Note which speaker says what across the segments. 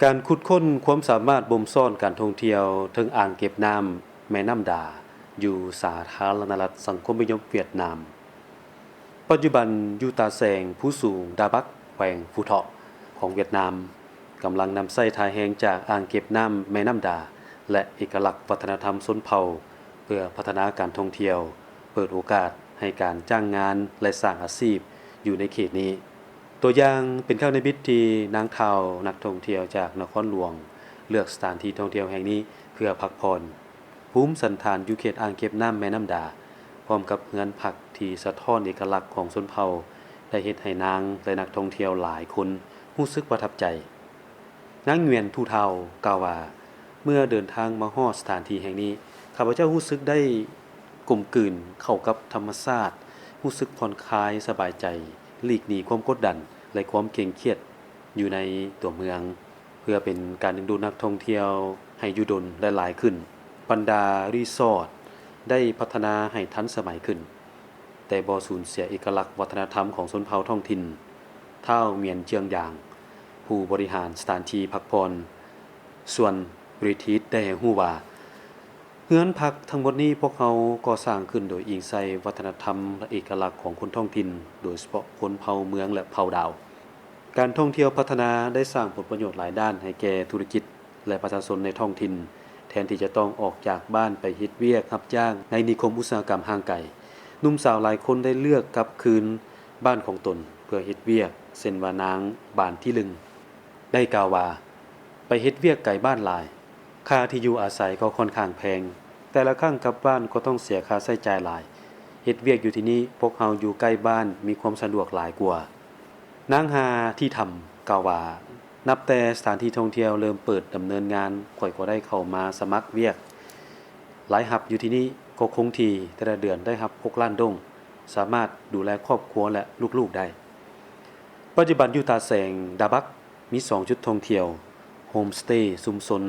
Speaker 1: การขุดค้นความสามารถบ่มซ่อนการท่องเที่ยวถึงอ่างเก็บน้ำแม่น้ำดาอยู่สาธารณรัฐสังคมนิยมเวียดนามปัจจุบันอยู่ตาแสงผู้สูงดาบักแขวงฟูเถาะของเวียดนามกำลังนำไส้ทายแหงจากอ่างเก็บน้ำแม่น้ำดาและเอกลักษณ์วัฒนธรรมชนเผ่าเพื่อพัฒนาการท่องเที่ยวเปิดโอกาสให้การจ้างงานและสร้างอาชีพอยู่ในเขตนี้ตัวอย่างเป็นข้าวในบิดที่นางเทานักท่องเที่ยวจากนครหลวงเลือกสถานที่ท่องเที่ยวแห่งนี้เพื่อพักผ่อนภูมิสันฐานอยู่เขตอ่างเก็บน้ำแม่น้ำดาพร้อมกับเฮือนผักที่สะท้อนเอกลักษณ์ของชนเผ่าได้เฮ็ดให้นางและนักท่องเที่ยวหลายคนรู้สึกประทับใจนางเงวียนทูเทากล่าวว่าเมื่อเดินทางมาฮอดสถานที่แห่งนี้ข้าพเจ้ารู้สึกได้กลมกลืนเข้ากับธรรมชาติรู้สึกผ่อนคลายสบายใจหลีกหนีความกดดันและความเคร่งเครียดอยู่ในตัวเมืองเพื่อเป็นการดึงดูดนักท่องเที่ยวให้อยู่ดนและหลายขึ้นบรรดารีสอร์ทได้พัฒนาให้ทันสมัยขึ้นแต่บ่สูญเสียเอกลักษณ์วัฒนธรรมของชนเผ่าท้องถิ่นท้าวเมียนเจียงหยางผู้บริหารสถานที่พักผ่อนส่วนบริทิตได้ให้ฮู้ว่าเฮือนพักทั้งหมดนี้พวกเขาก่อสร้างขึ้นโดยอิงใส่วัฒนธรรมและเอกลักษณ์ของคนท้องถิ่นโดยเฉพาะคนเผ่าเมืองและเผ่าดาวการท่องเที่ยวพัฒนาได้สร้างผลประโยชน์หลายด้านให้แก่ธุรกิจและประชาชนในท้องถิ่นแทนที่จะต้องออกจากบ้านไปเฮ็ดเวียกรับจ้างในนิคมอุตสาหกรรมห่างไกลหนุ่มสาวหลายคนได้เลือกกลับคืนบ้านของตนเพื่อเฮ็ดเวียกเช่นว่านางบ้านที่ลึงได้กล่าวว่าไปเฮ็ดเวียกไกลบ้านหลายค่าที่อยู่อาศัยก็ค่อนข้างแพงแต่ละครั้งกลับบ้านก็ต้องเสียค่าใช้จ่ายหลายเฮ็ดเวียกอยู่ที่นี่พวกเฮาอยู่ใกล้บ้านมีความสะดวกหลายกว่านางฮาที่ทำกล่าวว่านับแต่สถานที่ท่องเที่ยวเริ่มเปิดดำเนินงานข่อยก็ได้เข้ามาสมัครเวียกหลายหับอยู่ที่นี่ก็คงที่แต่ละเดือนได้รับ6ล้านดงสามารถดูแลครอบครัวและลูกๆได้ปัจจุบันอยู่ตาแสงดาบักมี2จุดท่องเที่ยวโฮมสเตย์ชุมชน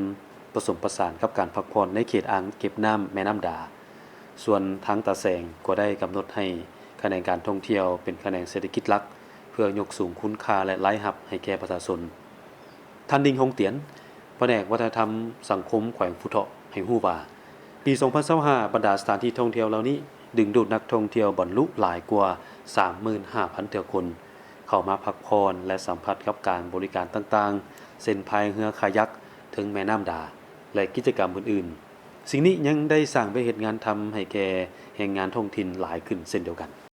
Speaker 1: ผสมผสานกับการพักผ่อนในเขตอ่างเก็บน้ำแม่น้ำดาส่วนทางตาแสงก็ได้กำหนดให้คะแนนการท่องเที่ยวเป็นคะแนนเศรษฐกิจหลักเพื่อยกสูงคุณค่าและรายรับให้แก่ประชาชนท่านดิงฮงเตียนแผนกวัฒนธรรมสังคมแขวงฟูเถาะให้ฮู้ว่าปี2025บรรดาสถานที่ท่องเที่ยวเหล่านี้ดึงดูดนักท่องเที่ยวบรรลุหลายกว่า 35,000 เที่ยวคนเข้ามาพักผ่อนและสัมผัสกับการบริการต่างๆเส้นพายเรือคายักถึงแม่น้ำดาและกิจกรรมอื่นๆสิ่งนี้ยังได้สร้างไปเหตุงานทำให้แก่แห่งงานท้องถิ่นหลายขึ้นเช่นเดียวกัน